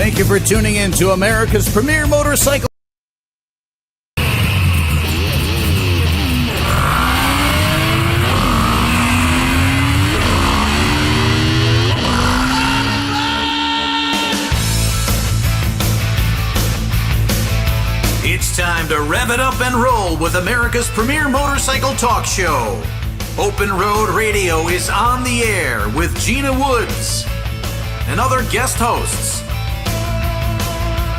Thank you for tuning in to America's premier motorcycle. It's time to rev it up and roll with America's premier motorcycle talk show. Open Road Radio is on the air with Gina Woods and other guest hosts.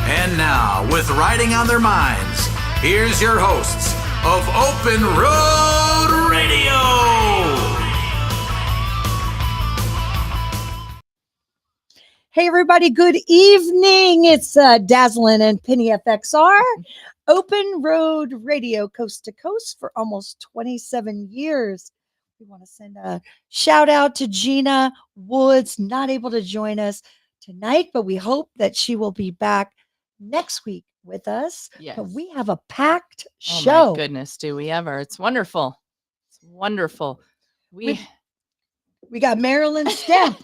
And now, with riding on their minds, here's your hosts of Open Road Radio. Hey everybody, good evening. It's Dazzlin Penny FXR, Open Road Radio, coast to coast for almost 27 years. We want to send a shout out to Gina Woods, not able to join us tonight, but we hope that she will be back next week with us. Yes. But we have a packed show. Oh my goodness, do we ever? It's wonderful. It's wonderful. We got Marilyn Stemp.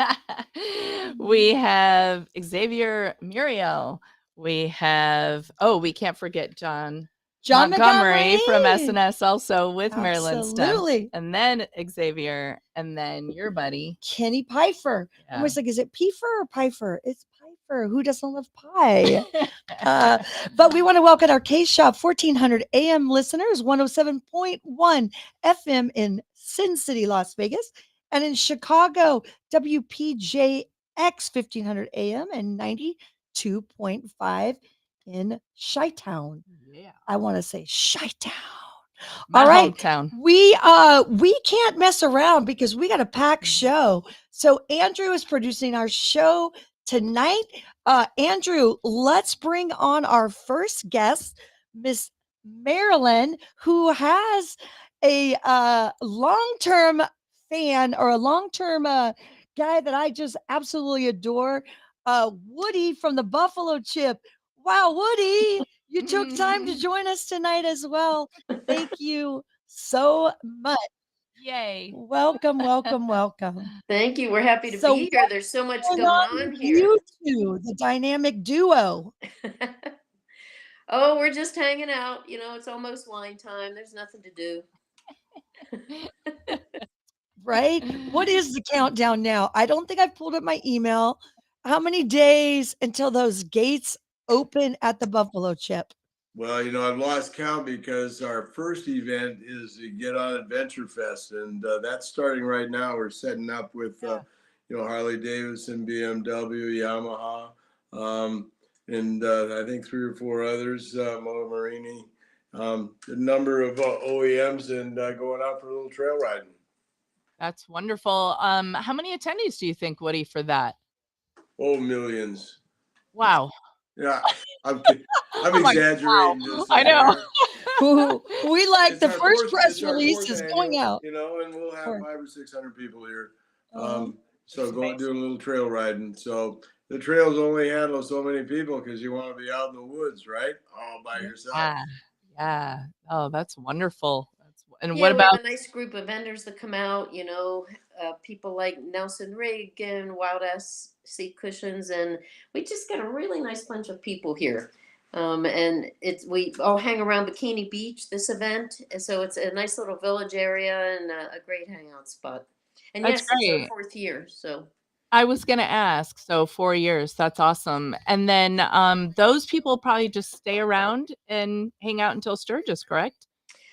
We have Xavier Muriel. We have, we can't forget John Montgomery from SNS, also with Marilyn Stemp. Absolutely. And then Xavier, and then your buddy Kenny Piefer. Yeah. I was like, is it Piefer or Piefer? It's Piefer. Who doesn't love pie? But we want to welcome our K-Shop 1400 AM listeners, 107.1 FM in Sin City, Las Vegas, and in Chicago, WPJX 1500 AM and 92.5 in Chi-Town. Yeah. I want to say Chi-Town. My All right. hometown. We can't mess around because we got a packed show. So Andrew is producing our show tonight. Andrew, let's bring on our first guest, Miss Marilyn, who has a long-term fan or a long-term guy that I just absolutely adore, Woody from the Buffalo Chip. Wow, Woody, you took time to join us tonight as well. Thank you so much. Yay. Welcome, welcome, welcome. Thank you. We're happy to So be here. There's so much going on here. You two, the dynamic duo. Oh, we're just hanging out. You know, it's almost wine time. There's nothing to do. Right? What is the countdown now? I don't think I've pulled up my email. How many days until those gates open at the Buffalo Chip? Well, you know, I've lost count because our first event is the Get On Adventure Fest, and that's starting right now. We're setting up with, Harley Davidson, BMW, Yamaha, and I think 3 or 4 others, Moto Marini, a number of OEMs, and going out for a little trail riding. That's wonderful. How many attendees do you think, Woody, for that? Oh, millions. Wow. Yeah, I'm exaggerating. Wow. I know. We like It's the our first fourth- press it's our release fourth is annual, going out. You know, and we'll have Fourth. 500 or 600 people here. Oh, So going doing a little trail riding. So the trails only handle so many people because you want to be out in the woods, right? All by yourself. Yeah. Oh, that's wonderful. And Yeah, what we have about a nice group of vendors that come out, people like Nelson Rig and Wild Ass Seat Cushions, and we just got a really nice bunch of people here. And we all hang around Bikini Beach, this event, and so it's a nice little village area and a great hangout spot. And That's yes, it's great. our 4th year, so. I was going to ask, so 4 years, that's awesome. And then those people probably just stay around and hang out until Sturgis, correct?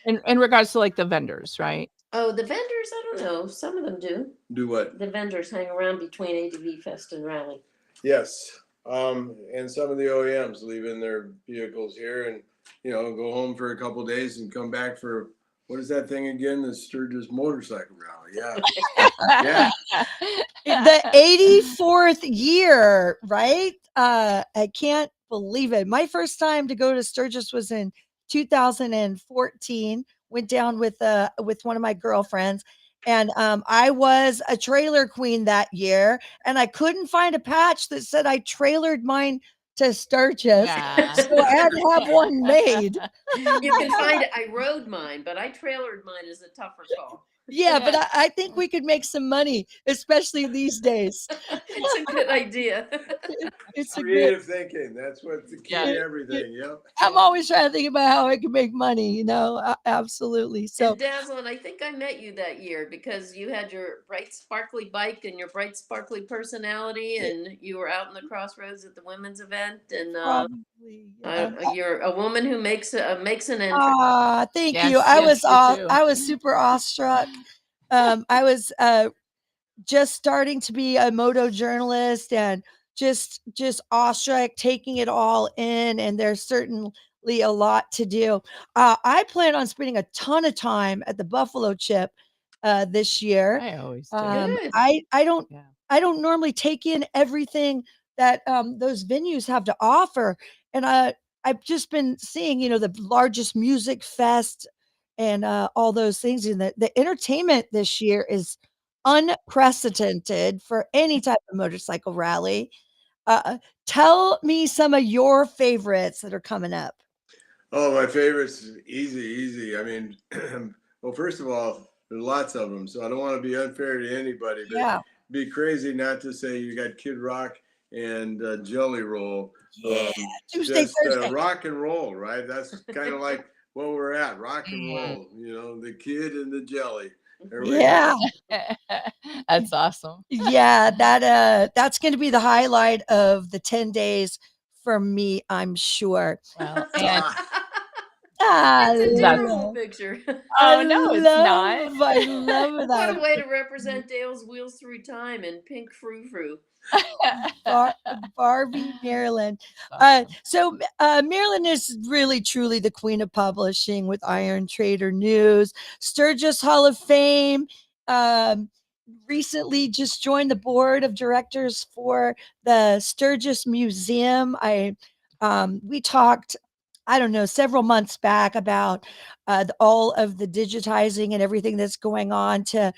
In regards to like the vendors, right? Oh, the vendors, I don't know. Some of them do. Do what? The vendors hang around between ADV Fest and Rally. Yes. And some of the OEMs leave in their vehicles here and, go home for a couple of days and come back for, what is that thing again? The Sturgis Motorcycle Rally. Yeah. Yeah. the 84th year, right? I can't believe it. My first time to go to Sturgis was in 2014. Went down with one of my girlfriends, and I was a trailer queen that year, and I couldn't find a patch that said I trailered mine to Sturgis, so I had to have one made. You can find it. I rode mine, but I trailered mine as a tougher call. Yeah, but I think we could make some money, especially these days. It's a good idea. It's a good. Creative thinking. That's what's the key Yeah. to everything. Yep. I'm always trying to think about how I can make money, absolutely. So, And Dazzlin, I think I met you that year because you had your bright sparkly bike and your bright sparkly personality, and you were out in the crossroads at the women's event, and probably, yeah. you're a woman who makes an entrance. Ah, thank you. Yes, I yes, was you too. I was super awestruck. I was just starting to be a moto journalist and just awestruck, taking it all in, and there's certainly a lot to do. I plan on spending a ton of time at the Buffalo Chip this year. I always do. Good. I don't Yeah. I don't normally take in everything that those venues have to offer, and I've just been seeing, the largest music fest and all those things, and the entertainment this year is unprecedented for any type of motorcycle rally. Tell me some of your favorites that are coming up. Oh, my favorites, easy. I mean, well, first of all, there's lots of them, so I don't want to be unfair to anybody, but Yeah. be crazy not to say you got Kid Rock and Jelly Roll. Yeah, Tuesday, Just Thursday. rock and roll, right? That's kind of like what we're at, rock and Mhm. roll. The Kid and the Jelly. There we Yeah. go. That's awesome. Yeah, that's going to be the highlight of the 10 days for me, I'm sure. Well, and I It's a That's- terrible love, picture. oh no, it's not. I love What that. a way to represent Dale's Wheels Through Time in pink frou-frou. Barbie Marilyn. So Marilyn is really truly the queen of publishing with Iron Trader News, Sturgis Hall of Fame. Recently just joined the board of directors for the Sturgis Museum. We talked, I don't know, several months back about all of the digitizing and everything that's going on to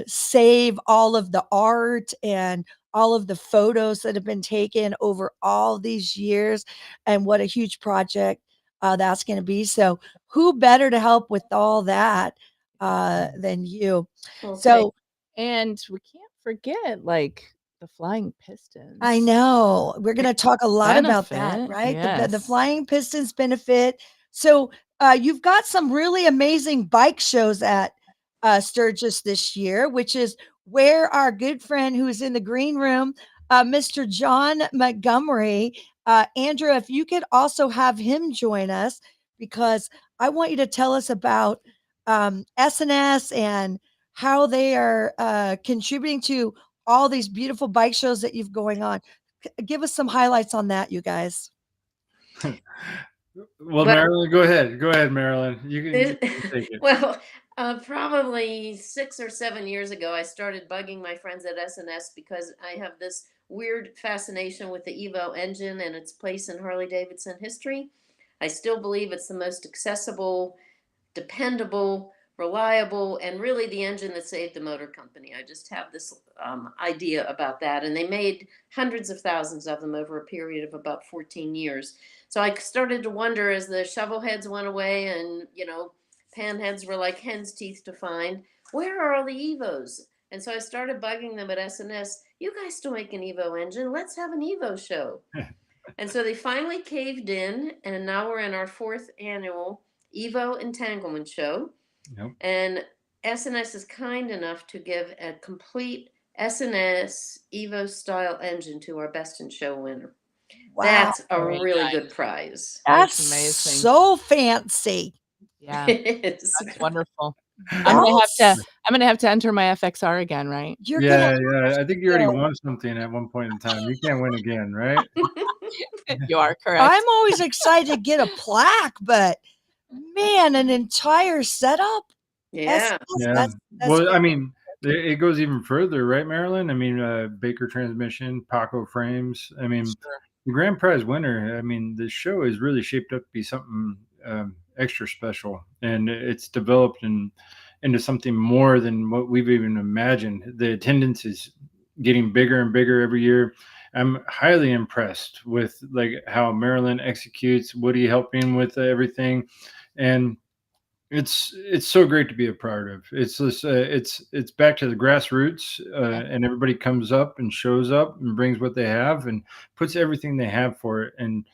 save all of the art and all of the photos that have been taken over all these years, and what a huge project that's going to be. So who better to help with all that than you? Okay. So And we can't forget like the Flying Pistons. I know we're going to talk a lot about that, Benefit, right? The yes. Flying Pistons benefit. So you've got some really amazing bike shows at Sturgis this year, which is where our good friend who is in the green room, Mr. John Montgomery, Andrew, if you could also have him join us, because I want you to tell us about SNS and how they are contributing to all these beautiful bike shows that you've going on. Give us some highlights on that, you guys. Well, But- Marilyn, go ahead, Marilyn. You can take it. Well, probably 6 or 7 years ago, I started bugging my friends at SNS because I have this weird fascination with the Evo engine and its place in Harley Davidson history. I still believe it's the most accessible, dependable, reliable, and really the engine that saved the motor company. I just have this idea about that. And they made hundreds of thousands of them over a period of about 14 years. So I started to wonder, as the shovel heads went away and, pan heads were like hen's teeth to find, where are all the Evos? And so I started bugging them at SNS. You guys still make an Evo engine. Let's have an Evo show. And so they finally caved in, and now we're in our 4th annual Evo Entanglement Show. Yep. And SNS is kind enough to give a complete SNS Evo style engine to our Best in Show winner. Wow. That's a Very really nice. good prize. That's amazing. so fancy. Yeah, It is. that's wonderful. I'm gonna have to enter my FXR again, right? You're Yeah, gonna I think you already go. won something at one point in time. You can't win again, right? You are correct. I'm always excited to get a plaque, but man, an entire setup. Yeah. Yeah. That's Well, great. I mean, it goes even further, right, Marilyn? I mean, Baker transmission, Paco frames. I mean, Sure. the grand prize winner. I mean, the show is really shaped up to be something extra special, and it's developed into something more than what we've even imagined. The attendance is getting bigger and bigger every year. I'm highly impressed with like how Marilyn executes, Woody helping with everything, and It's so great to be a part of. It's just, it's back to the grassroots, and everybody comes up and shows up and brings what they have and puts everything they have for it. And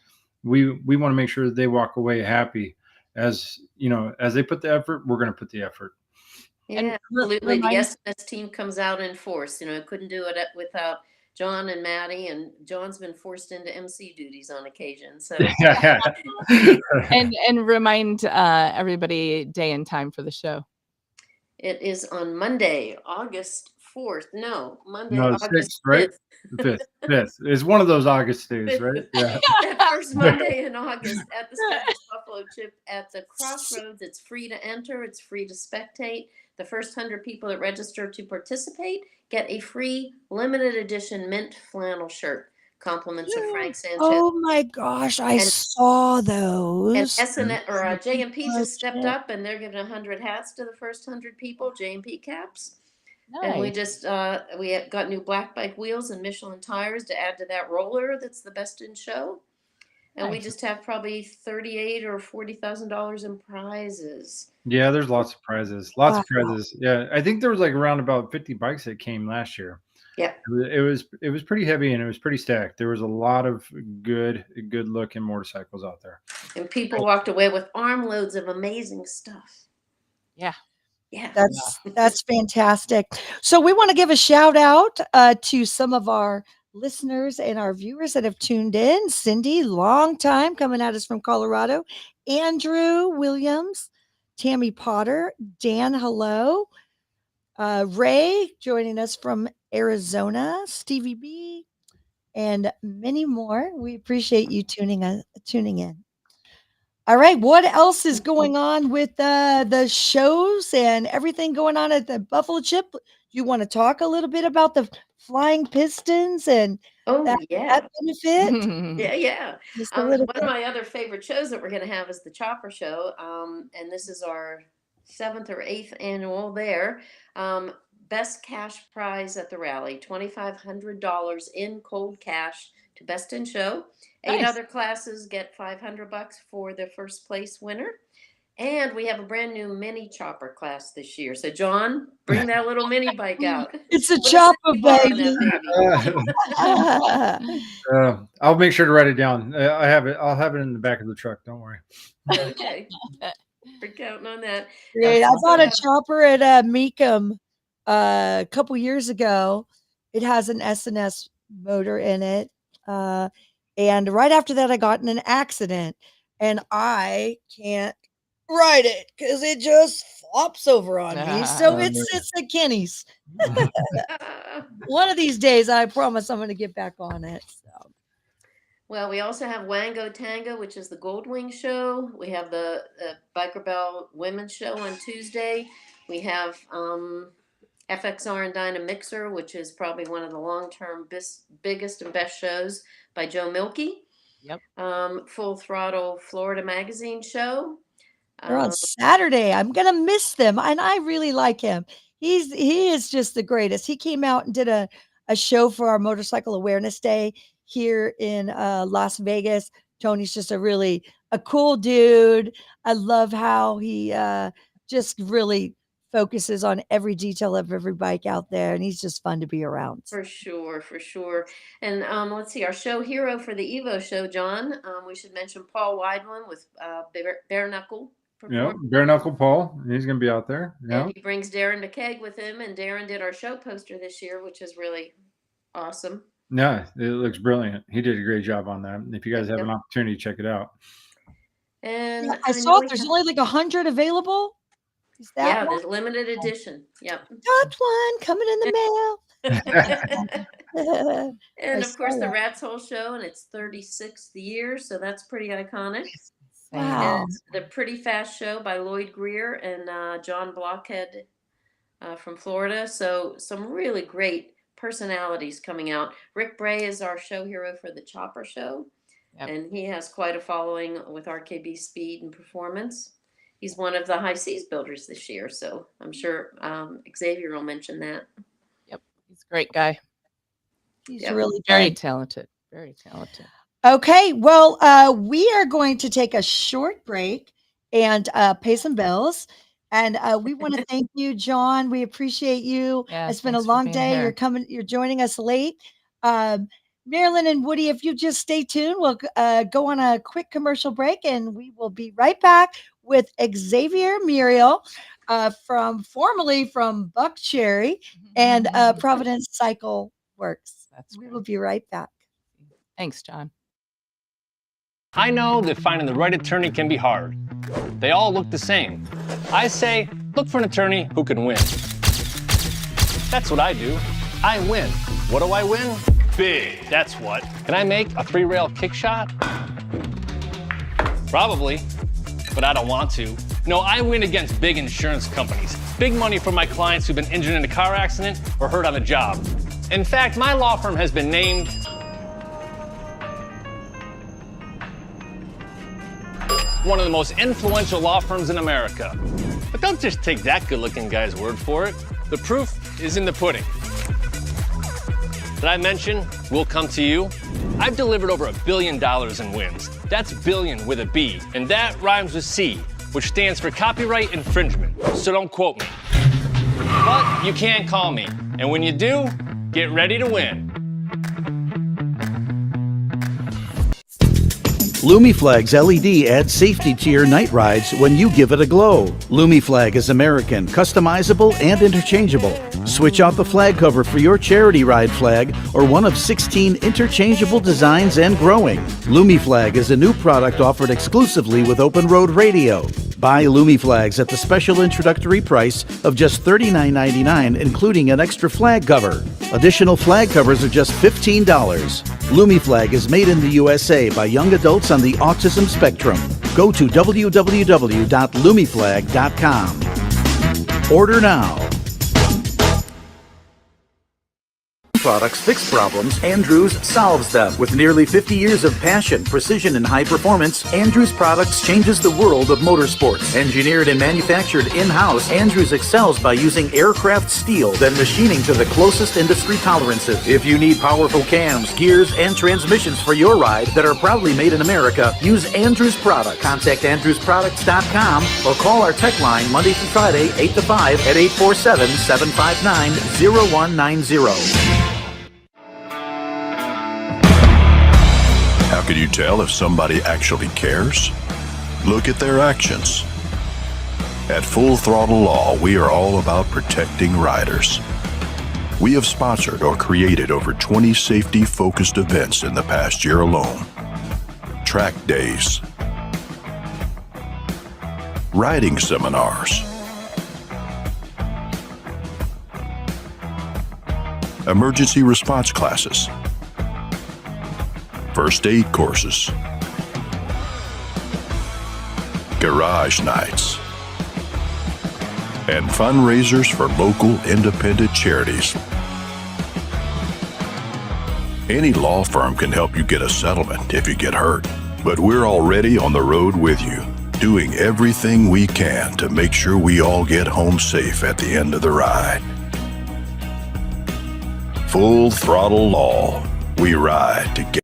we want to make sure that they walk away happy. As you know, as they put the effort, we're going to put the effort. Yeah, absolutely. The SNS team comes out in force. You know, couldn't do it without John and Maddie, and John's been forced into MC duties on occasion. So and remind everybody day and time for the show. It is on Monday, August 4th. No, Monday, No, August 6th, right? 5th. 5th. It's one of those August days, right? Yeah. That first Monday in August at the Sturgis Buffalo Chip at the Crossroads. It's free to enter. It's free to spectate. The first 100 people that register to participate get a free limited edition mint flannel shirt. Compliments of Frank Sanchez. Oh my gosh, I saw those. And SNL or J&P just stepped up, and they're giving 100 hats to the first 100 people. J&P caps. Nice. And we just we got new black bike wheels and Michelin tires to add to that roller. That's the best in show. And we just have probably $38,000 or $40,000 in prizes. Yeah, there's lots of prizes. Lots of prizes. Yeah, I think there was like around about 50 bikes that came last year. Yeah, it was pretty heavy and it was pretty stacked. There was a lot of good looking motorcycles out there. And people walked away with armloads of amazing stuff. Yeah. Yeah. That's fantastic. So we want to give a shout out to some of our listeners and our viewers that have tuned in. Cindy, long time coming at us from Colorado. Andrew Williams, Tammy Potter, Dan, hello. Ray joining us from Arizona, Stevie B, and many more. We appreciate you tuning in. All right, what else is going on with the shows and everything going on at the Buffalo Chip? You want to talk a little bit about the Flying Pistons and that benefit? Yeah. One of my other favorite shows that we're going to have is the Chopper Show, and this is our 7th or 8th annual there. Best cash prize at the rally, $2,500 in cold cash to Best in Show. Nice. 8 other classes get $500 for the first place winner. And we have a brand new mini chopper class this year. So John, bring that little mini bike out. It's a chopper, baby. I'll make sure to write it down. I'll have it in the back of the truck. Don't worry. Okay. We're counting on that. Great. I bought a chopper at Meekum a couple years ago. It has an SNS motor in it. And right after that, I got in an accident and I can't ride it because it just flops over on me. So it sits at Kenny's. One of these days, I promise I'm going to get back on it. So. Well, we also have Wango Tango, which is the Goldwing show. We have the Biker Bell Women's show on Tuesday. We have FXR and Dyna Mixer, which is probably one of the long-term biggest and best shows by Joe Milkey. Yep. Full Throttle Florida Magazine show. They're on Saturday. I'm gonna miss them, and I really like him. He is just the greatest. He came out and did a show for our Motorcycle Awareness Day here in Las Vegas. Tony's just a cool dude. I love how he just really focuses on every detail of every bike out there, and he's just fun to be around. For sure. And let's see, our show hero for the Evo show, John. We should mention Paul Weidman with Bare Knuckle. Yeah, Bare Knuckle Paul. He's going to be out there. Yeah. And he brings Darren DeKeg with him, and Darren did our show poster this year, which is really awesome. Yeah, it looks brilliant. He did a great job on that. If you guys have an opportunity, check it out. And I saw there's only like 100 available. Is that there's limited edition. Yep. Got one coming in the mail. And of course, the Rat's Hole show, and its 36th year, so that's pretty iconic. Wow. And the Pretty Fast show by Lloyd Greer and John Blockhead from Florida. So some really great personalities coming out. Rick Bray is our show hero for the Chopper show. Yep. And he has quite a following with RKB Speed and Performance. He's one of the High Seas builders this year, so I'm sure Xavier will mention that. Yep, he's a great guy. He's really very talented. Very talented. Okay, well, we are going to take a short break, and pay some bills. And we want to thank you, John. We appreciate you. Yeah, It's been a thanks for long being day. here. You're joining us late. Marilyn and Woody, if you just stay tuned, we'll go on a quick commercial break and we will be right back with Xavier Muriel formerly from Buck Cherry and Providence Cycle Worx. That's We great. will be right back. Thanks, John. I know that finding the right attorney can be hard. They all look the same. I say, look for an attorney who can win. That's what I do. I win. What do I win? Big, that's what. Can I make a 3-rail kick shot? Probably, but I don't want to. No, I win against big insurance companies. Big money for my clients who've been injured in a car accident or hurt on the job. In fact, my law firm has been named one of the most influential law firms in America. But don't just take that good-looking guy's word for it. The proof is in the pudding. Did I mention we'll come to you? I've delivered over $1 billion in wins. That's billion with a B, and that rhymes with C, which stands for copyright infringement. So don't quote me. But you can call me, and when you do, get ready to win. Lumiflag's LED adds safety to your night rides when you give it a glow. Lumiflag is American, customizable, and interchangeable. Switch out the flag cover for your charity ride flag or one of 16 interchangeable designs and growing. Lumiflag is a new product offered exclusively with Open Road Radio. Buy Lumiflags at the special introductory price of just $39.99, including an extra flag cover. Additional flag covers are just $15. Lumiflag is made in the USA by young adults on the autism spectrum. Go to www.lumiflag.com. Order now. Products fix problems, Andrews solves them. With nearly 50 years of passion, precision, and high performance, Andrews Products changes the world of motorsports. Engineered and manufactured in-house, Andrews excels by using aircraft steel, then machining to the closest industry tolerances. If you need powerful cams, gears, and transmissions for your ride that are proudly made in America, use Andrews Products. Contact AndrewsProducts.com or call our tech line Monday through Friday, 8 to 5 at 847-759-0190. How can you tell if somebody actually cares? Look at their actions. At Full Throttle Law, we are all about protecting riders. We have sponsored or created over 20 safety-focused events in the past year alone. Track days, riding seminars, emergency response classes, first aid courses, garage nights, and fundraisers for local independent charities. Any law firm can help you get a settlement if you get hurt, but we're already on the road with you, doing everything we can to make sure we all get home safe at the end of the ride. Full Throttle Law. We ride together.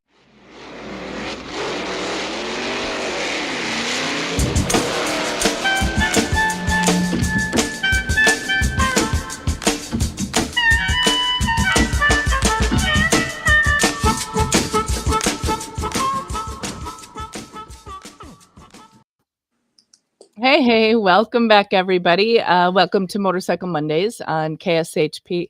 Hey, welcome back, everybody. Welcome to Motorcycle Mondays on KSHP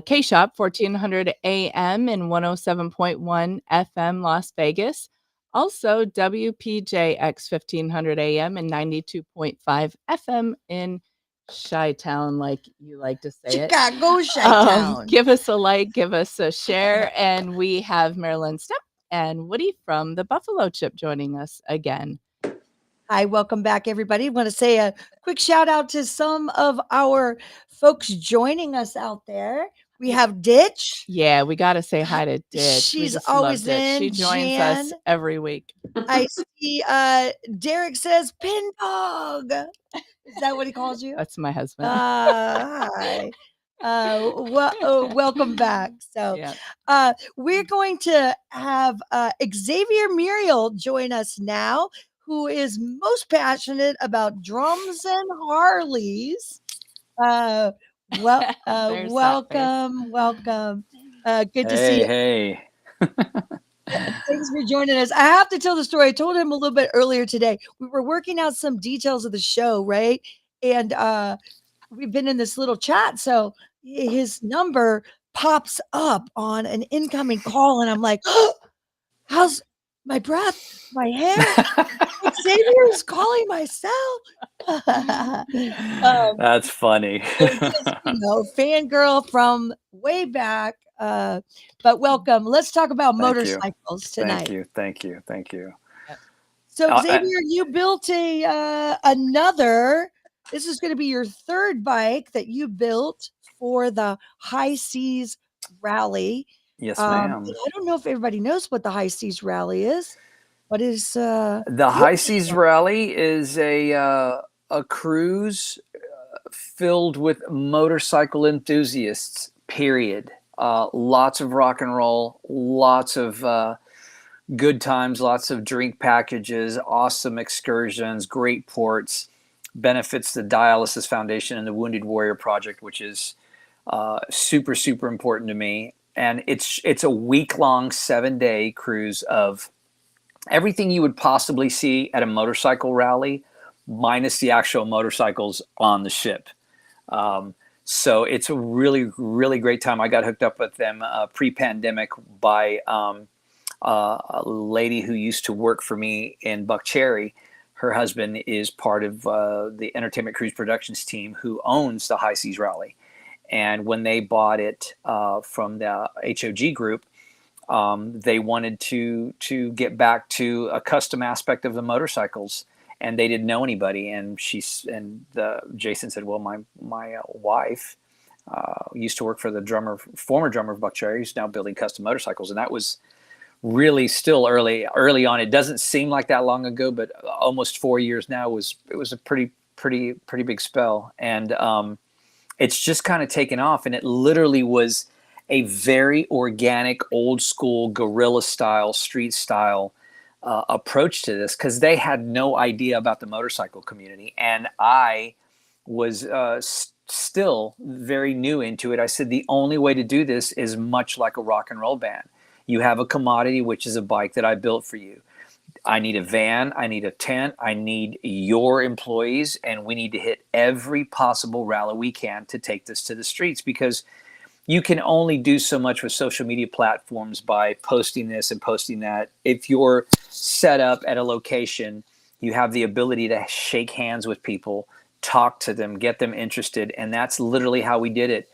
K-Shop, 1400 AM and 107.1 FM Las Vegas. Also, WPJX, 1500 AM and 92.5 FM in Chi-Town, like you like to say Chicago, Chi-Town. Give us a like, give us a share. And we have Marilyn, Stemp, and Woody from the Buffalo Chip joining us again. Hi, welcome back, everybody. I want to say a quick shout out to some of our folks joining us out there. We have Ditch. Yeah, we got to say hi to Ditch. She's always in. She joins Jan. us every week. I see Derek says pin dog. Is that what he calls you? That's my husband. Hi. Welcome back. So we're going to have Xavier Muriel join us now, who is most passionate about drums and Harleys. There's that face. Welcome. Good to see you. Hey. Thanks for joining us. I have to tell the story. I told him a little bit earlier today. We were working out some details of the show, right? And we've been in this little chat. So his number pops up on an incoming call. And I'm like, oh, how's my breath, my hair? Xavier is calling myself. That's funny. Just, fangirl from way back. But welcome. Let's talk about motorcycles tonight. Thank you. So Xavier, you built another. This is going to be your third bike that you built for the High Seas Rally. Yes, ma'am. I don't know if everybody knows what the High Seas Rally is. What is the High Seas Rally? Is a cruise filled with motorcycle enthusiasts. Period. Lots of rock and roll, lots of good times, lots of drink packages, awesome excursions, great ports. Benefits the Dialysis Foundation and the Wounded Warrior Project, which is super, super important to me. And it's a week-long, 7-day cruise of everything you would possibly see at a motorcycle rally, minus the actual motorcycles on the ship. So it's a really, really great time. I got hooked up with them pre-pandemic by a lady who used to work for me in Buck Cherry. Her husband is part of the Entertainment Cruise Productions team who owns the High Seas Rally. And when they bought it from the HOG group, they wanted to get back to a custom aspect of the motorcycles, and they didn't know anybody. And Jason said, "Well, my wife used to work for the former drummer of Buck Cherry, who's now building custom motorcycles," and that was really still early on. It doesn't seem like that long ago, but almost 4 years now. It was a pretty big spell, and it's just kind of taken off. And it literally was a very organic, old school, guerrilla style, street style approach to this, because they had no idea about the motorcycle community, and I was still very new into it. I said the only way to do this is much like a rock and roll band. You have a commodity, which is a bike that I built for you. I need a van, I need a tent, I need your employees, and we need to hit every possible rally we can to take this to the streets, because you can only do so much with social media platforms by posting this and posting that. If you're set up at a location, you have the ability to shake hands with people, talk to them, get them interested, and that's literally how we did it,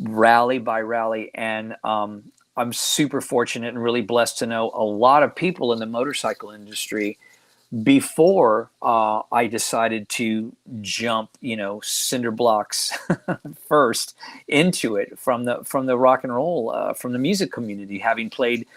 rally by rally. And I'm super fortunate and really blessed to know a lot of people in the motorcycle industry before I decided to jump, cinder blocks first into it from the rock and roll, from the music community, having played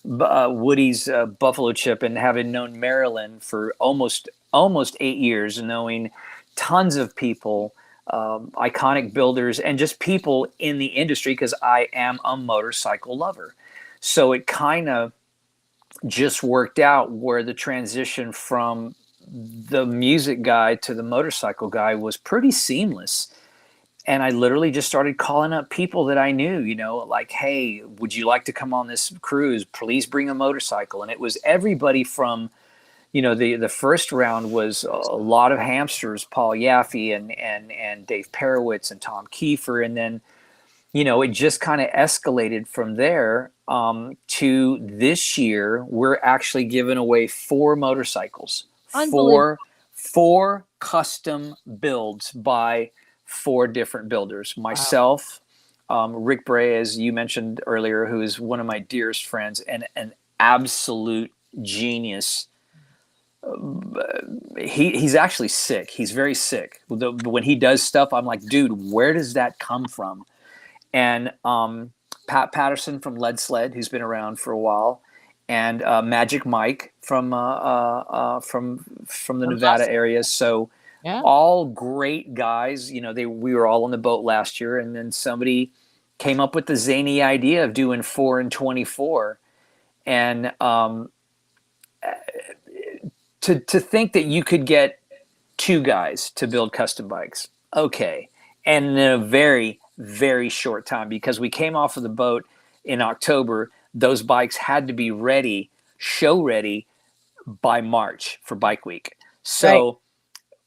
Woody's Buffalo Chip and having known Marilyn for almost 8 years, knowing tons of people, iconic builders, and just people in the industry, because I am a motorcycle lover. So it kind of just worked out where the transition from the music guy to the motorcycle guy was pretty seamless. And I literally just started calling up people that I knew, like, hey, would you like to come on this cruise? Please bring a motorcycle. And it was everybody from, the first round was a lot of hamsters, Paul Yaffe and Dave Perowitz and Tom Kiefer. And then, it just kind of escalated from there to this year. We're actually giving away 4 motorcycles, four custom builds by 4 different builders. Myself, Rick Bray, as you mentioned earlier, who is one of my dearest friends and an absolute genius. He's actually sick. He's very sick. When he does stuff, I'm like, dude, where does that come from? And Pat Patterson from Lead Sled, who's been around for a while, and Magic Mike from the Nevada area. So yeah, all great guys. We were all on the boat last year, and then somebody came up with the zany idea of doing 4 and 24, and to think that you could get 2 guys to build custom bikes. Okay. And in a very, very short time, because we came off of the boat in October, those bikes had to be ready, show ready by March for Bike Week. So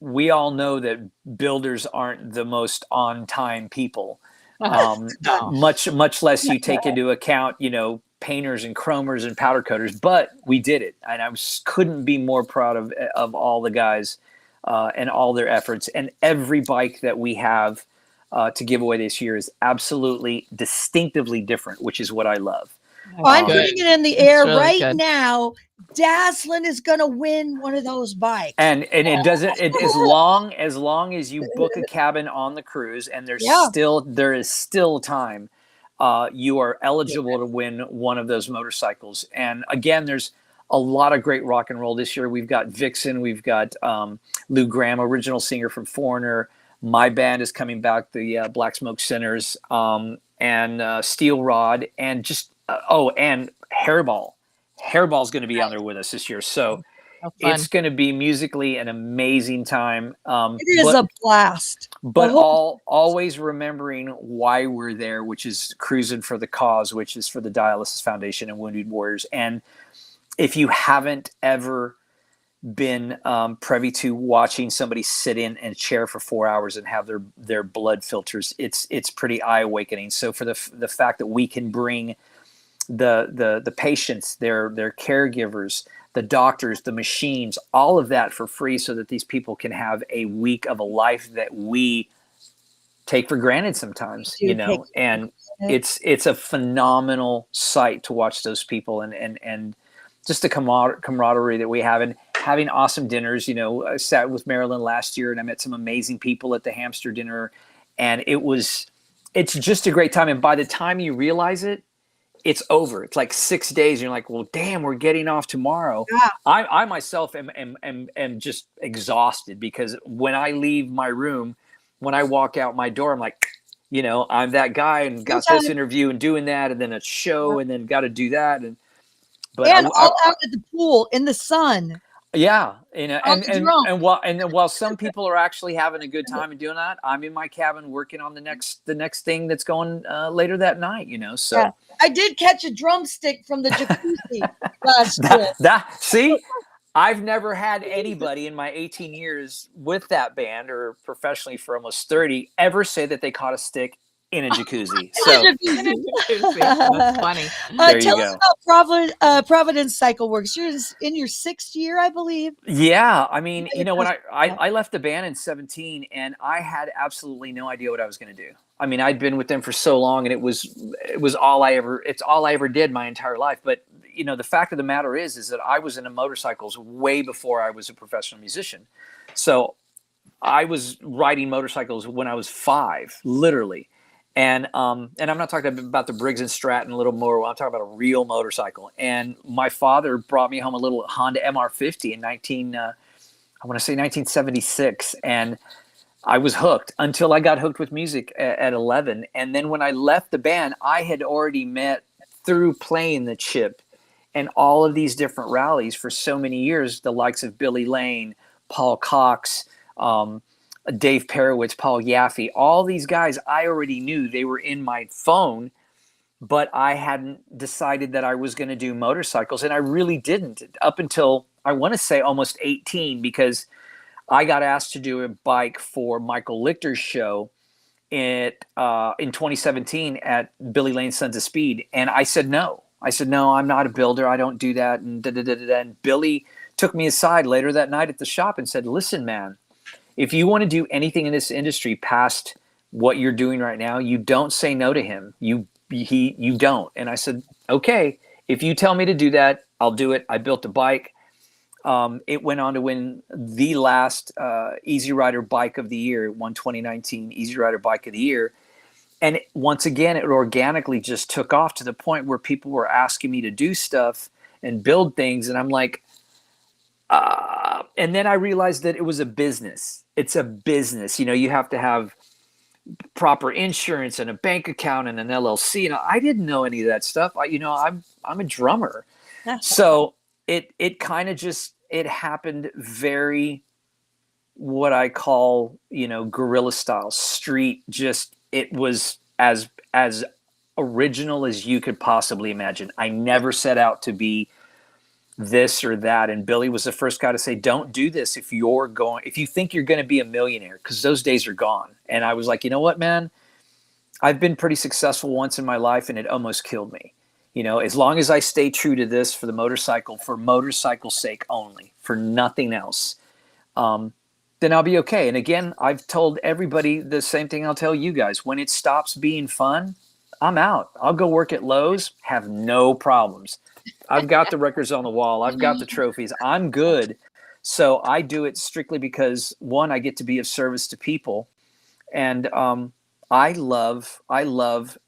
we all know that builders aren't the most on time people. No. Much less you take into account, painters and chromers and powder coaters, but we did it. And I couldn't be more proud of all the guys and all their efforts. And every bike that we have to give away this year is absolutely distinctively different, which is what I love. I'm putting it in the air really right good. now. Dazzlin is going to win one of those bikes. And it doesn't, as long as you book a cabin on the cruise, and there is still time, you are eligible to win one of those motorcycles. And again, there's a lot of great rock and roll this year. We've got Vixen, we've got Lou Gramm, original singer from Foreigner. My band is coming back, the Black Smoke Sinners, and Steel Rod, and just and Hairball. Hairball's going to be on there with us this year, so it's going to be musically an amazing time. It is a blast. But always remembering why we're there, which is cruising for the cause, which is for the Dialysis Foundation and Wounded Warriors. And if you haven't ever been privy to watching somebody sit in a chair for 4 hours and have their blood filters, it's pretty eye awakening. So for the fact that we can bring the patients, their caregivers, the doctors, the machines, all of that for free, so that these people can have a week of a life that we take for granted sometimes, and it's a phenomenal sight to watch those people and just the camaraderie that we have, and having awesome dinners. I sat with Marilyn last year and I met some amazing people at the hamster dinner, and it's just a great time. And by the time you realize it's over. It's like 6 days. And you're like, well, damn, we're getting off tomorrow. Yeah. I myself am just exhausted, because when I leave my room, when I walk out my door, I'm like, I'm that guy and got this interview and doing that, and then a show, and then got to do that. But all out at the pool in the sun. Yeah, and while some people are actually having a good time and doing that, I'm in my cabin working on the next thing that's going later that night. So yeah. I did catch a drumstick from the jacuzzi last year. See, I've never had anybody in my 18 years with that band, or professionally for almost 30, ever say that they caught a stick in a jacuzzi. So that's funny. Tell us about Providence Cycle Worx. You're in your 6th year, I believe. Yeah, I mean, when I left the band in 2017, and I had absolutely no idea what I was going to do. I mean, I'd been with them for so long, and it was all I ever did my entire life. But the fact of the matter is that I was into motorcycles way before I was a professional musician. So I was riding motorcycles when I was 5, literally. And I'm not talking about the Briggs and Stratton little motor. I'm talking about a real motorcycle. And my father brought me home a little Honda MR50 in 1976. And I was hooked until I got hooked with music at 11. And then when I left the band, I had already met, through playing the Chip and all of these different rallies for so many years, the likes of Billy Lane, Paul Cox, Dave Perowitz, Paul Yaffe, all these guys I already knew. They were in my phone, but I hadn't decided that I was going to do motorcycles. And I really didn't up until, I want to say, almost 18, because I got asked to do a bike for Michael Lichter's show in 2017 at Billy Lane's Sons of Speed. And I said, no. I'm not a builder. I don't do that. And Billy took me aside later that night at the shop and said, listen, man, if you want to do anything in this industry past what you're doing right now, you don't say no to him. You don't. And I said, okay, if you tell me to do that, I'll do it. I built a bike. It went on to win the last Easy Rider Bike of the Year. It won 2019 Easy Rider Bike of the Year. And once again, it organically just took off to the point where people were asking me to do stuff and build things. And I'm like, and then I realized that it was a business. It's a business. You have to have proper insurance and a bank account and an LLC. And I didn't know any of that stuff. I'm a drummer. So it kind of just it happened very, what I call, guerrilla style, street. Just, it was as original as you could possibly imagine. I never set out to be this or that. And Billy was the first guy to say, don't do this if you think you're going to be a millionaire, because those days are gone. And I was like, you know what, man? I've been pretty successful once in my life, and it almost killed me. As long as I stay true to this for motorcycle's sake only, for nothing else, then I'll be okay. And again, I've told everybody the same thing I'll tell you guys. When it stops being fun, I'm out. I'll go work at Lowe's, have no problems. I've got the records on the wall. I've got the trophies. I'm good. So I do it strictly because, one, I get to be of service to people. And I love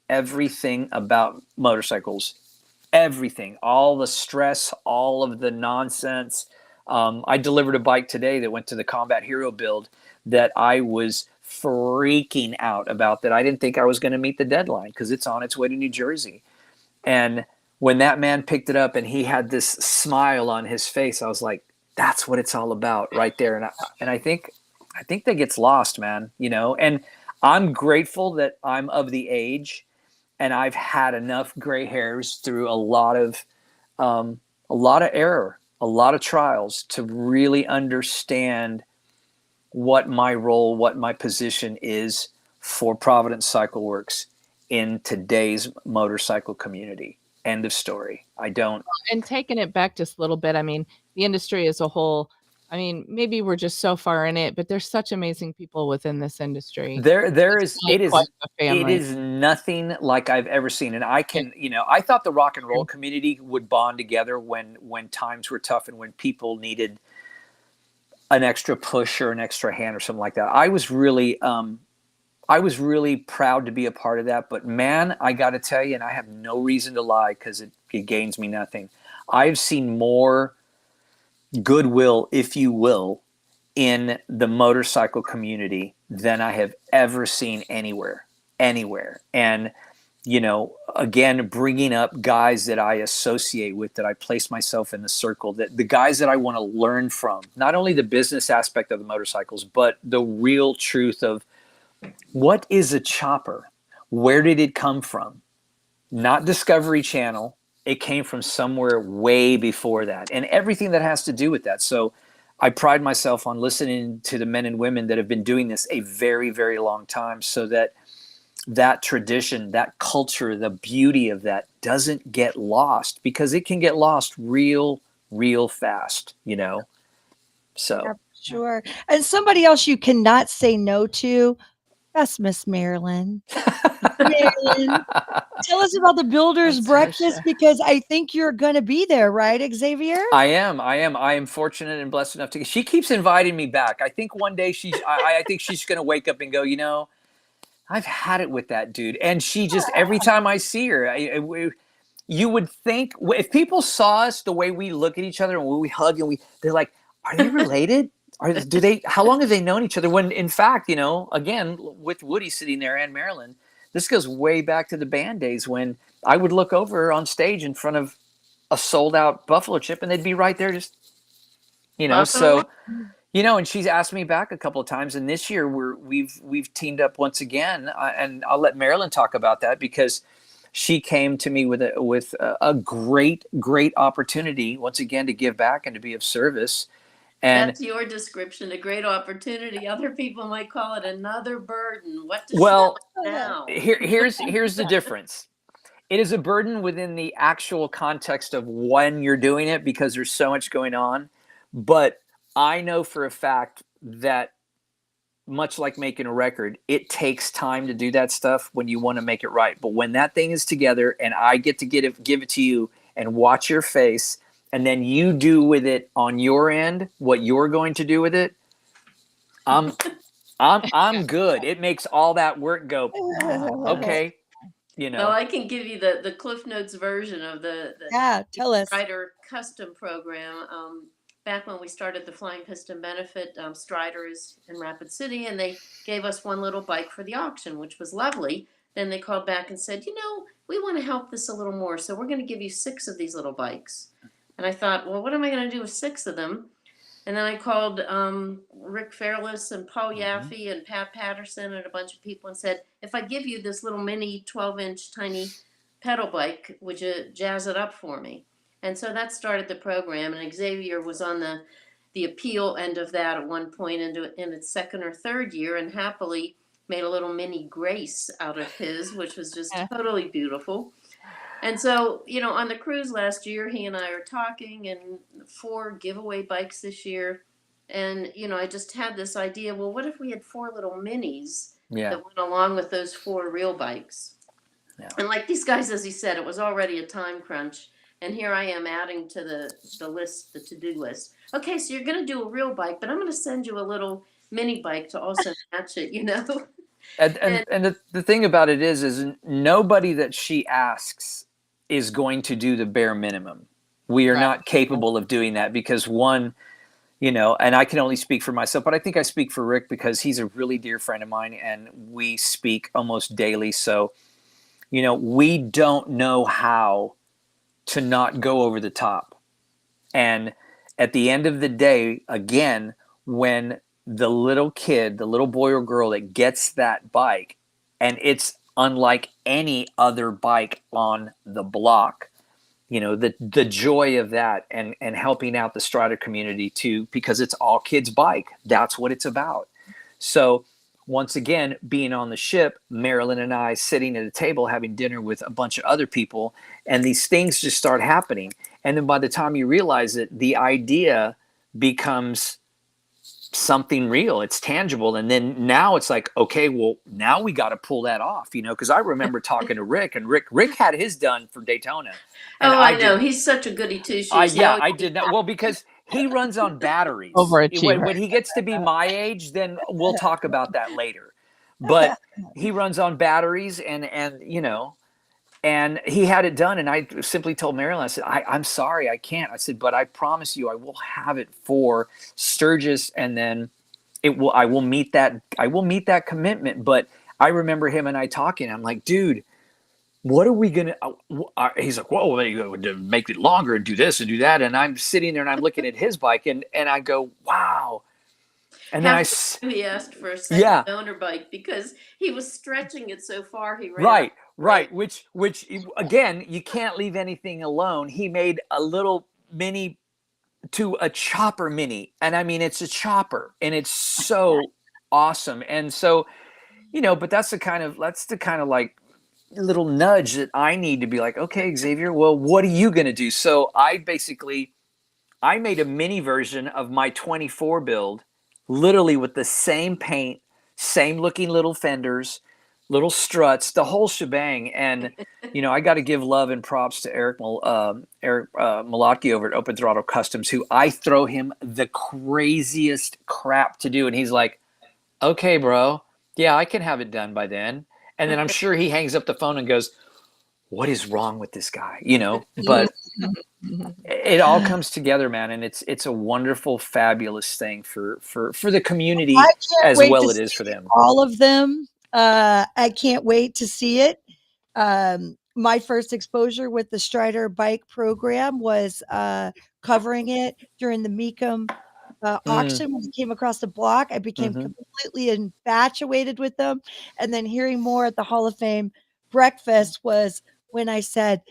everything about motorcycles. Everything. All the stress, all of the nonsense. I delivered a bike today that went to the Combat Hero build that I was freaking out about, that I didn't think I was going to meet the deadline because it's on its way to New Jersey. And when that man picked it up and he had this smile on his face, I was like, that's what it's all about right there. And I think that gets lost, man, and I'm grateful that I'm of the age and I've had enough gray hairs through a lot of error, a lot of trials to really understand what my role, what my position is for Providence Cycle Worx in today's motorcycle community. End of story. And taking it back just a little bit, I mean, the industry as a whole, I mean, maybe we're just so far in it, but there's such amazing people within this industry. It is nothing like I've ever seen. And I thought the rock and roll community would bond together when times were tough and when people needed an extra push or an extra hand or something like that. I was really proud to be a part of that. But man, I got to tell you, and I have no reason to lie because it gains me nothing. I've seen more goodwill, if you will, in the motorcycle community than I have ever seen anywhere. And, again, bringing up guys that I associate with, that I place myself in the circle, that the guys that I want to learn from, not only the business aspect of the motorcycles, but the real truth of what is a chopper? Where did it come from? Not Discovery Channel. It came from somewhere way before that, and everything that has to do with that. So I pride myself on listening to the men and women that have been doing this a very, very long time, so that tradition, that culture, the beauty of that doesn't get lost, because it can get lost real fast, So Yeah, sure. And somebody else you cannot say no to, that's Miss Marilyn. Marilyn, tell us about the Builders Breakfast, because I think you're going to be there, right, Xavier? I am fortunate and blessed enough to. She keeps inviting me back. I think one day I think she's going to wake up and go, I've had it with that dude. And she just, every time I see her, you would think, if people saw us the way we look at each other and when we hug and they're like, are they related? How long have they known each other? When in fact, again, with Woody sitting there and Marilyn, this goes way back to the band days when I would look over on stage in front of a sold out Buffalo Chip and they'd be right there just, so, and she's asked me back a couple of times. And this year we've teamed up once again. And I'll let Marilyn talk about that, because she came to me with a great opportunity once again to give back and to be of service. And that's your description, a great opportunity. Other people might call it another burden. What to now? Here's the difference. It is a burden within the actual context of when you're doing it, because there's so much going on. But I know for a fact that, much like making a record, it takes time to do that stuff when you want to make it right. But when that thing is together and I get to give it to you and watch your face, and then you do with it on your end what you're going to do with it, I'm good. It makes all that work go, okay, Well, I can give you the Cliff Notes version of the tell us. Strider custom program. Back when we started the Flying Piston Benefit, Striders in Rapid City, and they gave us one little bike for the auction, which was lovely. Then they called back and said, we want to help this a little more, so we're going to give you 6 of these little bikes. And I thought, well, what am I going to do with 6 of them? And then I called Rick Fairless and Paul Yaffe and Pat Patterson and a bunch of people and said, if I give you this little mini 12-inch tiny pedal bike, would you jazz it up for me? And so that started the program. And Xavier was on the appeal end of that at one point in its 2nd or 3rd year, and happily made a little mini Grace out of his, which was just totally beautiful. And so, you know, on the cruise last year, he and I are talking, and 4 giveaway bikes this year. And, you know, I just had this idea, well, what if we had 4 little minis that went along with those 4 real bikes? Yeah. And like these guys, as he said, it was already a time crunch. And here I am adding to the list, the to-do list. Okay, so you're going to do a real bike, but I'm going to send you a little mini bike to also match it, you know? And the thing about it is nobody that she asks is going to do the bare minimum. We are not capable of doing that because, one, you know, and I can only speak for myself, but I think I speak for Rick because he's a really dear friend of mine and we speak almost daily. So, you know, we don't know how to not go over the top. And at the end of the day, again, when the little kid, the little boy or girl that gets that bike, and it's unlike any other bike on the block, you know, the joy of that and helping out the Strider community too, because it's all kids' bike. That's what it's about. So once again, being on the ship, Marilyn and I sitting at a table having dinner with a bunch of other people, and these things just start happening. And then by the time you realize it, the idea becomes something real, it's tangible. And then now it's like, okay, well, now we got to pull that off, you know, because I remember talking to Rick, and Rick had his done for Daytona. And I know. He's such a goody two shoes. I did not. Well, because he runs on batteries. Overachiever. When he gets to be my age, then we'll talk about that later. But he runs on batteries and you know, and he had it done. And I simply told Marilyn, I said, I'm sorry, I can't. I said, but I promise you I will have it for Sturgis, and then I will meet that commitment. But I remember him and I talking. I'm like, dude, what are we gonna? He's like, well, they go to make it longer and do this and do that. And I'm sitting there and I'm looking at his bike and I go, wow. And then he asked for a second owner bike because he was stretching it so far. He ran right. Which again, you can't leave anything alone. He made a little mini to a chopper mini, and I mean it's a chopper, and it's so awesome. And so, you know, but that's the kind of like little nudge that I need to be like, okay, Xavier, well, what are you gonna do? So I made a mini version of my 24 build, literally with the same paint, same looking little fenders, little struts, the whole shebang. And, you know, I got to give love and props to Eric Malotki over at Open Throttle Customs, who I throw him the craziest crap to do. And he's like, okay, bro, yeah, I can have it done by then. And then I'm sure he hangs up the phone and goes, what is wrong with this guy? You know, but it all comes together, man. And it's a wonderful, fabulous thing for the community as well it is for them. All of them. I can't wait to see it. My first exposure with the Strider bike program was covering it during the Mecum auction. When it came across the block, I became completely infatuated with them. And then hearing more at the Hall of Fame breakfast was when I said,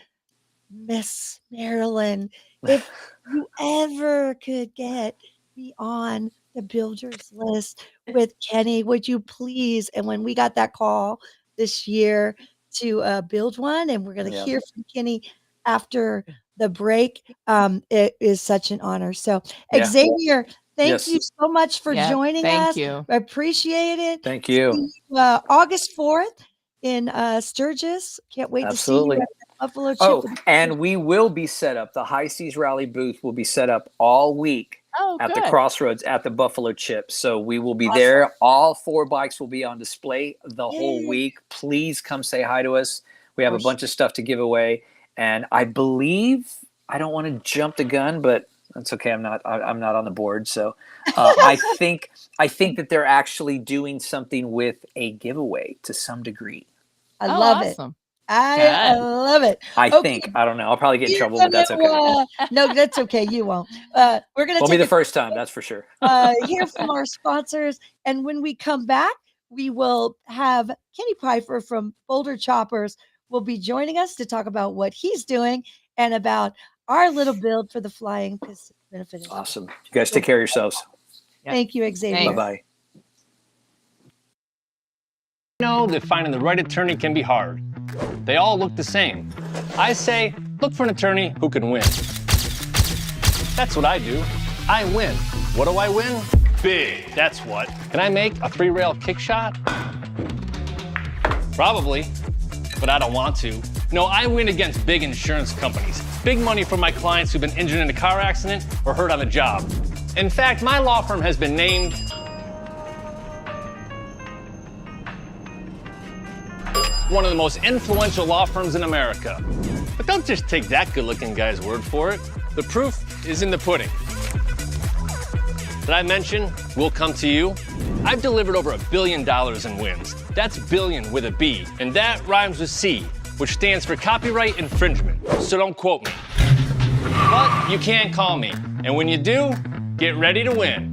Miss Marilyn, if you ever could get me on the builders list with Kenny, would you please? And when we got that call this year to build one, and we're going to hear from Kenny after the break, it is such an honor. So Xavier, thank you so much for joining us. Thank you. I appreciate it. Thank you. August 4th in Sturgis. Can't wait to see you at the Buffalo Chip. Oh, and we will be set up. The High Seas Rally booth will be set up all week at the Crossroads at the Buffalo Chip. So we will be there. All 4 bikes will be on display the whole week. Please come say hi to us. We have a bunch of stuff to give away. And I believe, I don't want to jump the gun, but that's okay. I'm not on the board. So I think that they're actually doing something with a giveaway to some degree. I love awesome. I love it. I Okay, think. I don't know. I'll probably get in we're trouble, but that's okay. no, that's okay. You won't. We're going to Won't be take the first time, that's for sure. hear from our sponsors. And when we come back, we will have Kenny Piefer from Boulder Choppers will be joining us to talk about what he's doing and about our little build for the Flying Piston Benefit. Awesome. You guys take care of yourselves. Thank you, Xavier. Bye-bye. Know that finding the right attorney can be hard. They all look the same. I say, look for an attorney who can win. That's what I do. I win. What do I win? Big, that's what. Can I make a 3-rail kick shot? Probably, but I don't want to. No, I win against big insurance companies. Big money for my clients who've been injured in a car accident or hurt on the job. In fact, my law firm has been named one of the most influential law firms in America. But don't just take that good-looking guy's word for it. The proof is in the pudding. Did I mention we'll come to you? I've delivered over $1 billion in wins. That's billion with a B, and that rhymes with C, which stands for copyright infringement. So don't quote me. But you can call me, and when you do, get ready to win.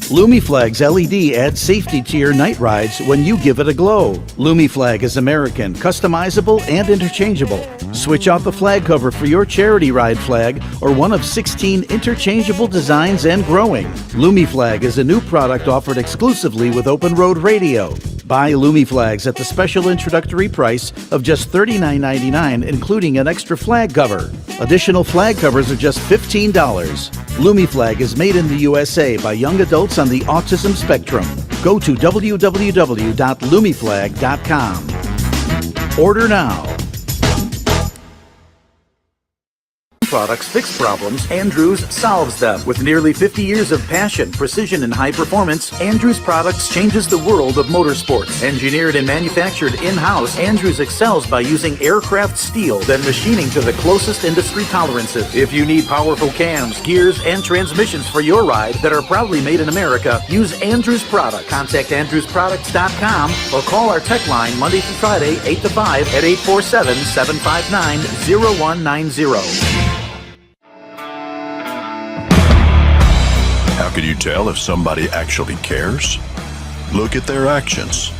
Lumiflag's LED adds safety to your night rides when you give it a glow. Lumiflag is American, customizable, and interchangeable. Switch out the flag cover for your charity ride flag or one of 16 interchangeable designs and growing. Lumiflag is a new product offered exclusively with Open Road Radio. Buy Lumiflags at the special introductory price of just $39.99, including an extra flag cover. Additional flag covers are just $15. Lumiflag is made in the USA by young adults on the autism spectrum. Go to www.lumiflag.com. Order now. Products fix problems, Andrews solves them. With nearly 50 years of passion, precision, and high performance, Andrews Products changes the world of motorsports. Engineered and manufactured in-house, Andrews excels by using aircraft steel, then machining to the closest industry tolerances. If you need powerful cams, gears, and transmissions for your ride that are proudly made in America, use Andrews Products. Contact andrewsproducts.com or call our tech line Monday through Friday, 8 to 5 at 847-759-0190. How can you tell if somebody actually cares? Look at their actions.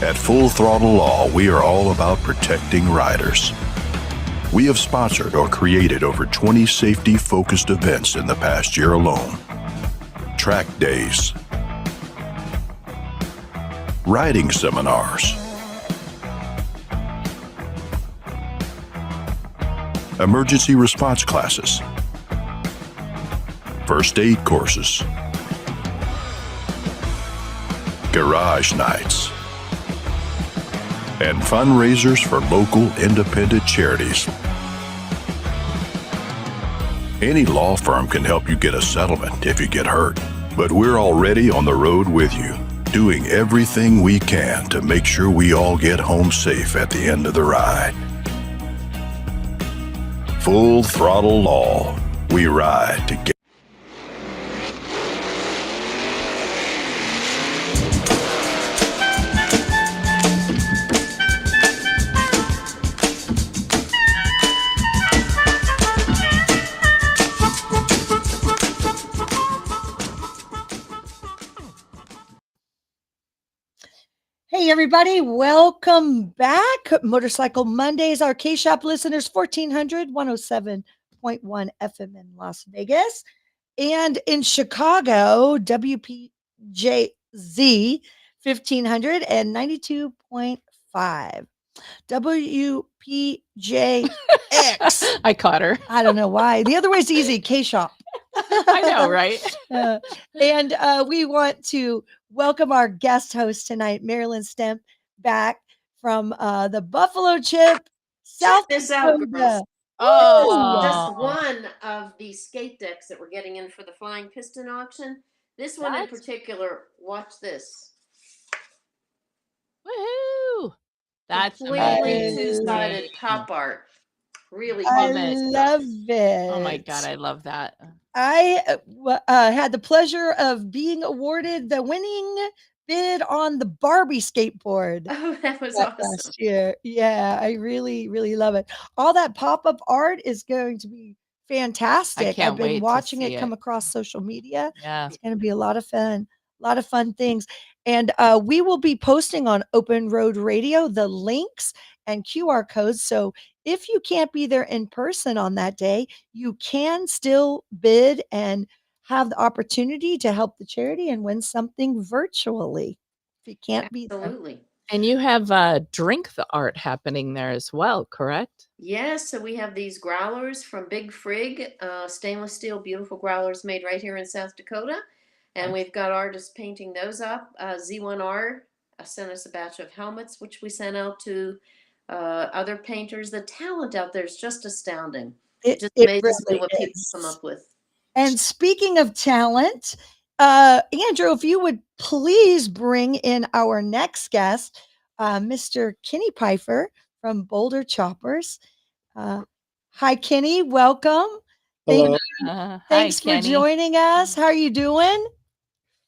At Full Throttle Law, we are all about protecting riders. We have sponsored or created over 20 safety-focused events in the past year alone. Track days, riding seminars, emergency response classes, first aid courses, garage nights, and fundraisers for local independent charities. Any law firm can help you get a settlement if you get hurt, but we're already on the road with you, doing everything we can to make sure we all get home safe at the end of the ride. Full Throttle Law. We ride together. Hey, everybody, welcome back. Motorcycle Mondays, our K-Shop listeners, 1400, 107.1 FM in Las Vegas. And in Chicago, WPJZ, 1500 and 92.5. WPJX. I caught her. I don't know why. The other way's easy, K-Shop. I know, right? And we want to welcome our guest host tonight, Marilyn Stemp, back from the Buffalo Chip, South Check this out, Dakota. girls. Oh, Just one of the skate decks that we're getting in for the Flying Piston auction. This one in particular, watch this. woohoo! That's Completely amazing. two-sided pop art. Really I Love it. love it. Oh my God, I love that. I had the pleasure of being awarded the winning bid on the Barbie skateboard Oh, that was that awesome. last year. Yeah, I really, really love it. All that pop-up art is going to be fantastic. I've can't been wait to watching it see come it. across social media. Yeah. It's going to be a lot of fun. A lot of fun things. And we will be posting on Open Road Radio the links and QR codes. So if you can't be there in person on that day, you can still bid and have the opportunity to help the charity and win something virtually if you can't be there. Absolutely. And you have drink the art happening there as well, correct? Yes, so we have these growlers from Big Frig, stainless steel, beautiful growlers made right here in South Dakota. And we've got artists painting those up. Z1R sent us a batch of helmets, which we sent out to other painters. The talent out there is just astounding. It just amazes me really what people is. come up with. And speaking of talent, Andrew, if you would please bring in our next guest, Mr. Kenny Piefer from Boulder Choppers. Hi, Kenny. Welcome. Hello. Thanks Hi, for Kenny. joining us. How are you doing?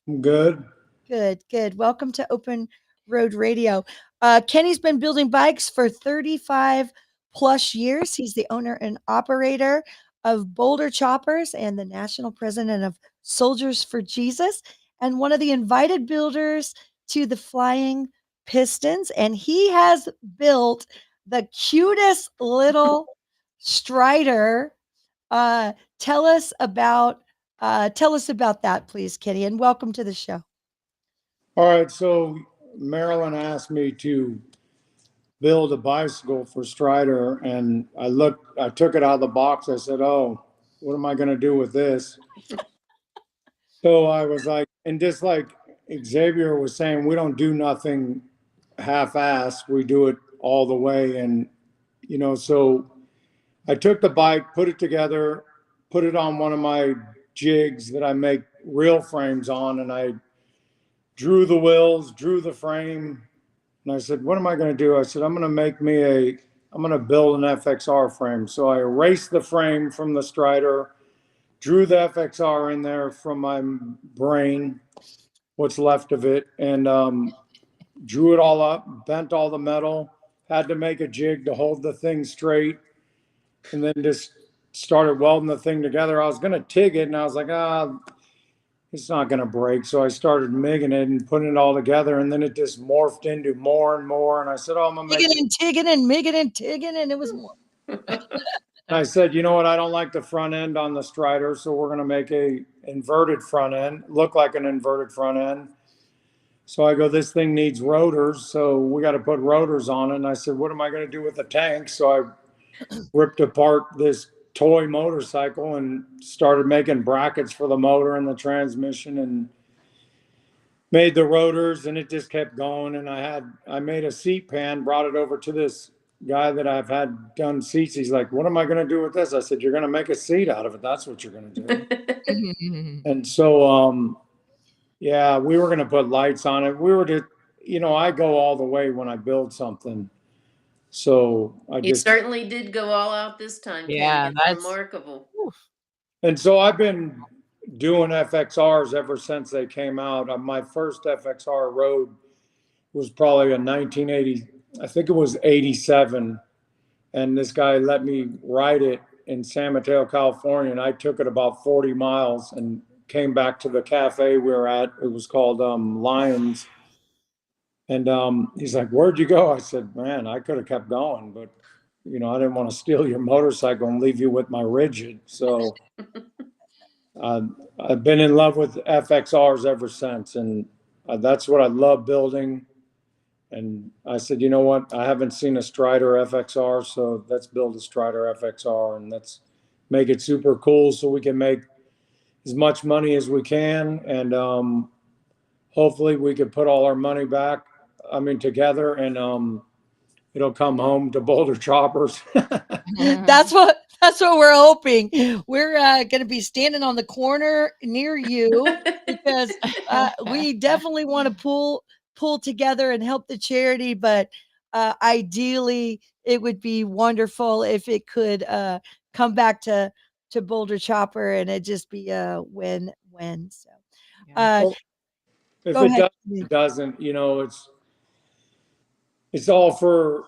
I'm good. Good, good. Welcome to Open Road Radio. Kenny's been building bikes for 35 plus years. He's the owner and operator of Boulder Choppers and the national president of Soldiers for Jesus, and one of the invited builders to the Flying Pistons. And he has built the cutest little Strider. Tell us about that, please, Kenny, and welcome to the show. All right. So Marilyn asked me to build a bicycle for Strider, and I took it out of the box. I said, "Oh, what am I going to do with this?" So I was like, and just like Xavier was saying, we don't do nothing half-assed. We do it all the way. And, so I took the bike, put it together, put it on one of my jigs that I make reel frames on, and I drew the wheels, drew the frame, and I said, what am I going to do? I said, I'm going to build an FXR frame. So I erased the frame from the Strider, drew the FXR in there from my brain, what's left of it, and drew it all up, bent all the metal, had to make a jig to hold the thing straight, and then just started welding the thing together. I was going to TIG it, and I was like, it's not going to break. So I started MIGging it and putting it all together, and then it just morphed into more and more. And I said, I'm going to make it. Tigging and MIGging and tigging, and it was more. I said, you know what? I don't like the front end on the Strider, so we're going to make a inverted front end, look like an inverted front end. So I go, this thing needs rotors, so we got to put rotors on it. And I said, what am I going to do with the tank? So I ripped apart this toy motorcycle and started making brackets for the motor and the transmission and made the rotors, and it just kept going. And I made a seat pan, brought it over to this guy that I've had done seats. He's like, what am I going to do with this? I said, you're going to make a seat out of it. That's what you're going to do. And so, yeah, we were going to put lights on it. We were to, I go all the way when I build something. So You certainly did go all out this time. Yeah, Kenny. It's remarkable. And so I've been doing FXRs ever since they came out. My first FXR road was probably in 1980. I think it was 87. And this guy let me ride it in San Mateo, California. And I took it about 40 miles and came back to the cafe we were at. It was called Lions. And he's like, where'd you go? I said, man, I could have kept going, but I didn't want to steal your motorcycle and leave you with my rigid. So I've been in love with FXRs ever since. And that's what I love building. And I said, you know what? I haven't seen a Strider FXR, so let's build a Strider FXR and let's make it super cool so we can make as much money as we can. And hopefully we can put all our money back, together, and it'll come home to Boulder Choppers. That's what we're hoping. We're going to be standing on the corner near you because we definitely want to pull together and help the charity. But ideally, it would be wonderful if it could come back to Boulder Chopper and it just be a win-win. So, If Go it ahead. doesn't, it doesn't. You know, it's all for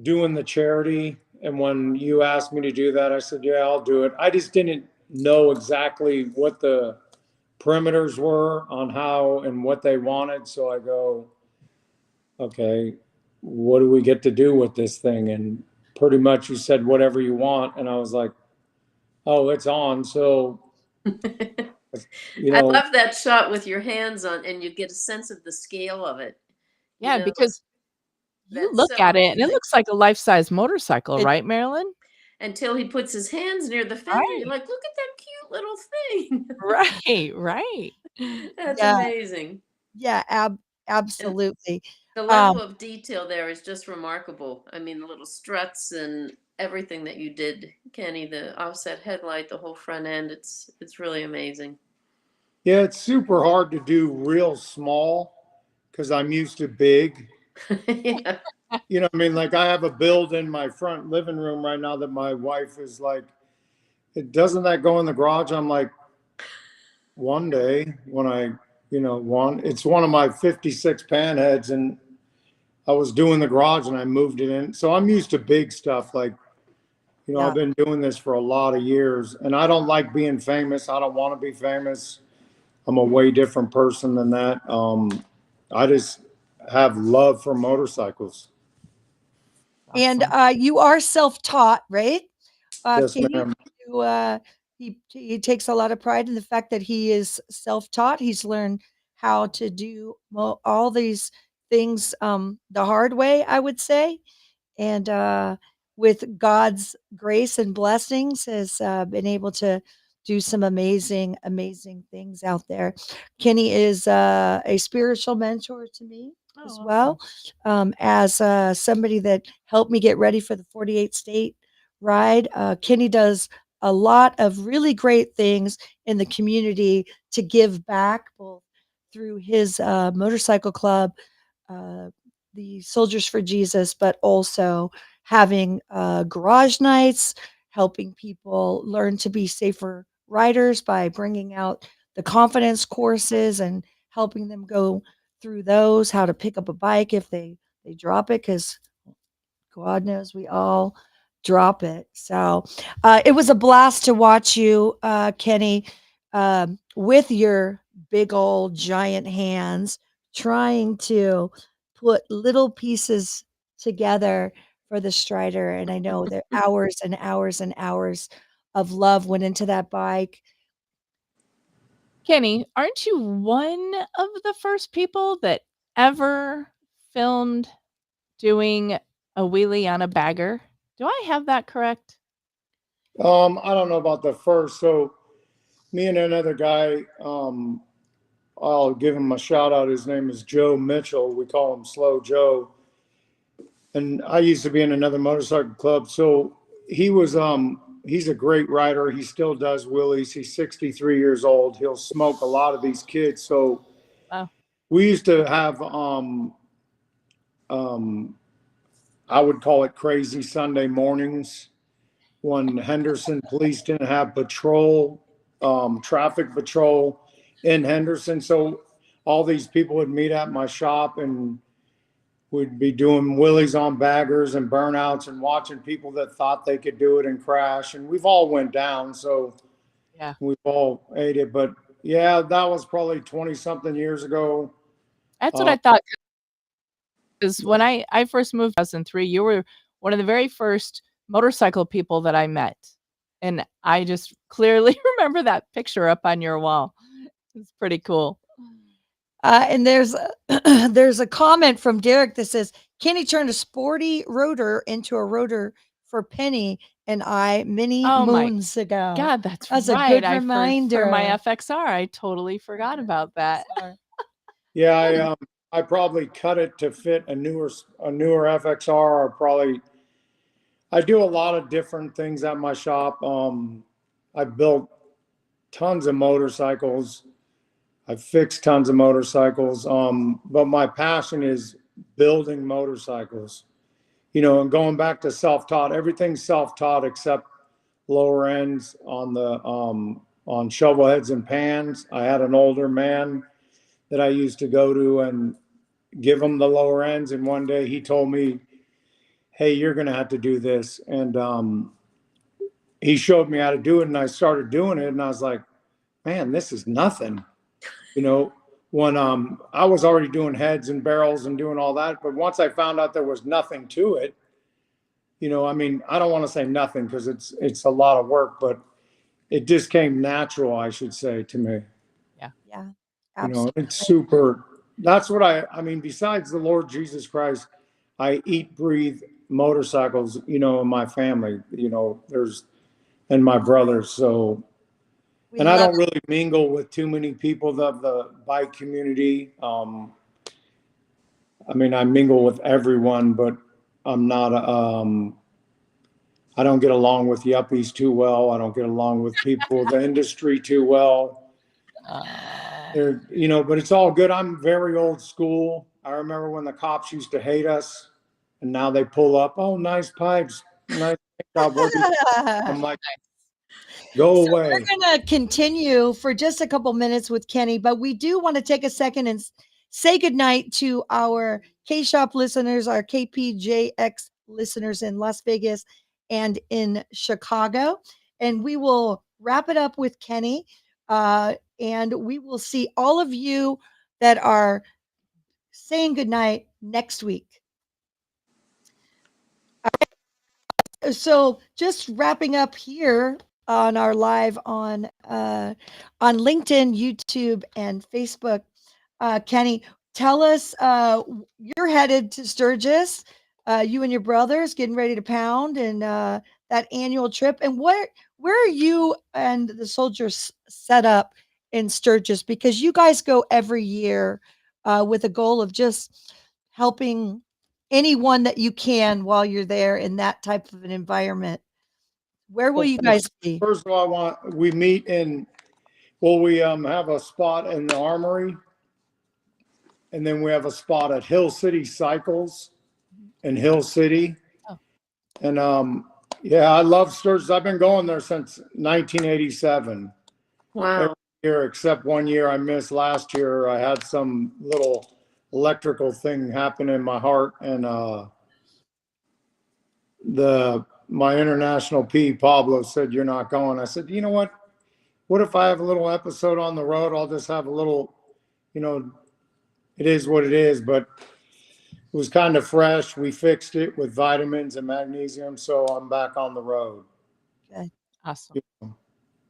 doing the charity. And when you asked me to do that, I said, yeah, I'll do it. I just didn't know exactly what the perimeters were on how and what they wanted. So I go, okay, what do we get to do with this thing? And pretty much you said whatever you want. And I was like, oh, it's on. So, you I know, love that shot with your hands on, and you get a sense of the scale of it. You Yeah, know, because you that's look so at it and it amazing. looks like a life-size motorcycle, It, right, Marilyn? until he puts his hands near the fender, Right. you're like, look at that cute little thing. Right, right. That's Yeah, amazing. yeah, And absolutely. the Um, level of detail there is just remarkable. I mean, the little struts and everything that you did, Kenny, the offset headlight, the whole front end, it's really amazing. yeah, it's super hard to do real small because I'm used to big. Yeah. You know, I mean, like I have a build in my front living room right now that my wife is like, it doesn't that go in the garage? I'm like, one day when it's one of my 56 pan heads and I was doing the garage and I moved it in. So I'm used to big stuff. Like, yeah. I've been doing this for a lot of years and I don't like being famous. I don't want to be famous. I'm a way different person than that. I just have love for motorcycles. And Awesome. you are self-taught, right? Yes, Kenny, ma'am. he takes a lot of pride in the fact that he is self-taught. He's learned how to do all these things the hard way, I would say, and with God's grace and blessings, has been able to do some amazing, amazing things out there. Kenny is a spiritual mentor to me as Oh, well, as somebody that helped me get ready for the 48 state ride. Kenny does a lot of really great things in the community to give back, both through his motorcycle club, uh, the Soldiers for Jesus, but also having garage nights, helping people learn to be safer riders by bringing out the confidence courses and helping them go through those, how to pick up a bike if they drop it, because God knows we all drop it. So it was a blast to watch you, Kenny, with your big old giant hands trying to put little pieces together for the Strider. And I know that hours and hours and hours of love went into that bike. Kenny, aren't you one of the first people that ever filmed doing a wheelie on a bagger? Do I have that correct? I don't know about the first. So me and another guy, I'll give him a shout out. His name is Joe Mitchell. We call him Slow Joe. And I used to be in another motorcycle club. So he's a great rider. He still does wheelies. He's 63 years old. He'll smoke a lot of these kids. So Wow. we used to have I would call it crazy Sunday mornings when Henderson police didn't have patrol, traffic patrol in Henderson. So all these people would meet at my shop and we'd be doing wheelies on baggers and burnouts and watching people that thought they could do it and crash. And we've all went down. So Yeah. we've all ate it. But yeah, that was probably 20 something years ago. That's what I thought. Because when I first moved in 2003, you were one of the very first motorcycle people that I met. And I just clearly remember that picture up on your wall. It's pretty cool. And there's there's a comment from Derek that says Kenny turned a sporty rotor into a rotor for Penny and I many Oh my moons ago. God, that's That's a right. good For my reminder. FXR, I totally forgot about that. Yeah, I probably cut it to fit a newer FXR. Or probably I do a lot of different things at my shop. I built tons of motorcycles. I've fixed tons of motorcycles. But my passion is building motorcycles. And going back to self-taught, everything's self-taught except lower ends on the on shovel heads and pans. I had an older man that I used to go to and give them the lower ends. And one day he told me, hey, you're going to have to do this. And he showed me how to do it, and I started doing it, and I was like, man, this is nothing. You know, when I was already doing heads and barrels and doing all that, but once I found out there was nothing to it, you know, I mean, I don't want to say nothing because it's a lot of work, but it just came natural, I should say, to me. Yeah. You know, Absolutely. it's super. That's what I mean, besides the Lord Jesus Christ, I eat, breathe motorcycles, you know, in my family, you know, and my brothers. So, and I don't really mingle with too many people of the bike community. I mean, I mingle with everyone, but I'm not, I don't get along with yuppies too well. I don't get along with people of the industry too well. You know, but it's all good. I'm very old school. I remember when the cops used to hate us, and now they pull up, oh, nice pipes, nice job. I'm like, go away. We're going to continue for just a couple minutes with Kenny, but we do want to take a second and say goodnight to our K-Shop listeners, our KPJX listeners in Las Vegas and in Chicago. And we will wrap it up with Kenny. And we will see all of you that are saying goodnight next week. So just wrapping up here on our live on LinkedIn, YouTube, and Facebook. Kenny, tell us, you're headed to Sturgis, you and your brothers getting ready to pound and that annual trip. And where are you and the soldiers set up in Sturgis? Because you guys go every year with a goal of just helping anyone that you can while you're there in that type of an environment. Where will you guys be? First of all, we meet in, well, we have a spot in the Armory, and then we have a spot at Hill City Cycles in Hill City. Oh. And yeah, I love Sturgis. I've been going there since 1987. Wow. Every year except one year I missed last year. I had some little electrical thing happen in my heart, and my international P, Pablo, said, you're not going. I said, you know what? What if I have a little episode on the road? I'll just have a little, you know, it is what it is, but it was kind of fresh. We fixed it with vitamins and magnesium, so I'm back on the road. Good. Awesome. You know.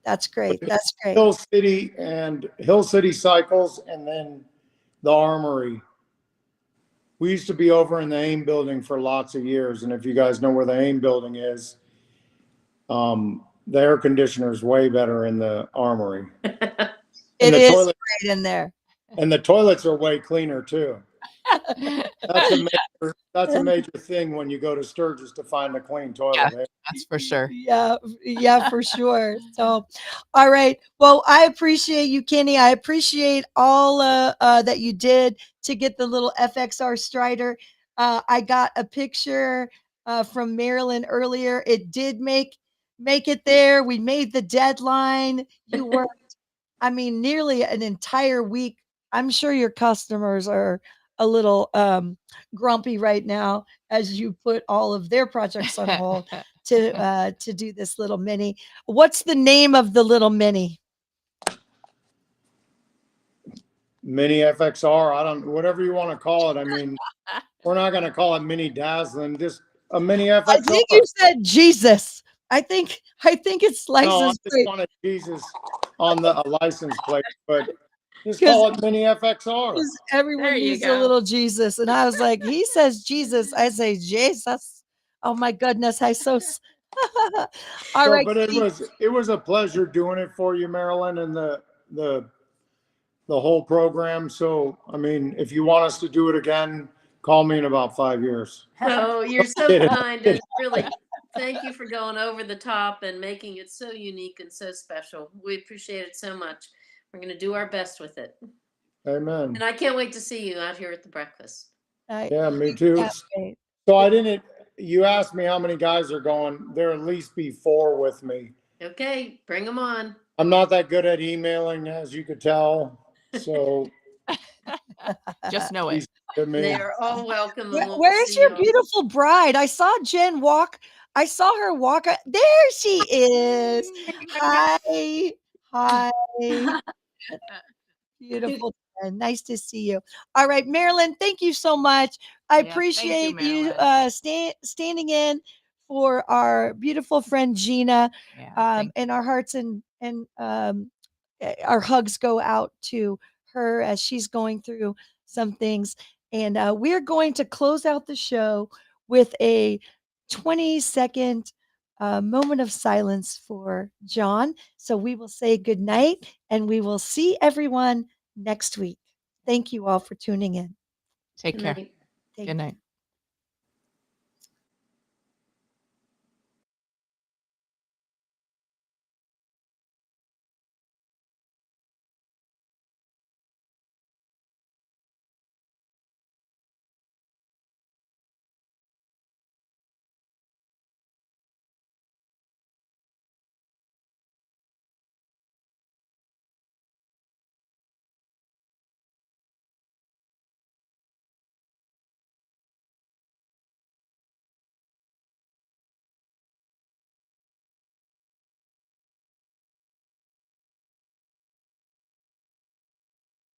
That's great. That's great. Hill City Cycles, and then the Armory. We used to be over in the AIM building for lots of years. And if you guys know where the AIM building is, the air conditioner is way better in the Armory. It is great in there. And the toilets are way cleaner too. That's a major thing when you go to Sturgis to find a clean toilet. Yeah, that's for sure. Yeah, for sure. So, all right. Well, I appreciate you, Kenny. I appreciate all that you did to get the little FXR Strider. I got a picture from Marilyn earlier. It did make it there. We made the deadline. You worked, I mean, nearly an entire week. I'm sure your customers are a little grumpy right now as you put all of their projects on hold to do this little mini. What's the name of the little mini? Mini FXR. Whatever you want to call it. I mean, we're not going to call it Mini Dazzlin, just a Mini FXR. I think you said Jesus. I think it's license No, I just plate. wanted Jesus on the license plate, but just call it Mini FXR. Everyone needs a little Jesus. And I was like, he says Jesus. I say Jesus. Oh my goodness. All right. But it was a pleasure doing it for you, Marilyn, and the whole program. So, I mean, if you want us to do it again, call me in about 5 years. Oh, you're so kind, and really, thank you for going over the top and making it so unique and so special. We appreciate it so much. We're going to do our best with it. Amen. And I can't wait to see you out here at the breakfast. Yeah, me too. So you asked me how many guys are going. There'll at least be 4 with me. Okay, bring them on. I'm not that good at emailing, as you could tell. So Just know He's it. to me. They are all welcome. And we'll Where's see your you. beautiful bride? I saw Jen walk. I saw her walk. There she is. Hi. Hi. Beautiful. Jen. Nice to see you. All right, Marilyn, thank you so much. I Yeah, thank you, appreciate you, Marilyn. standing in for our beautiful friend Gina. Yeah, And our hearts and our hugs go out to her as she's going through some things. And we're going to close out the show with a 20-second moment of silence for John. So we will say good night and we will see everyone next week. Thank you all for tuning in. Take Good care. night. Thank Good night.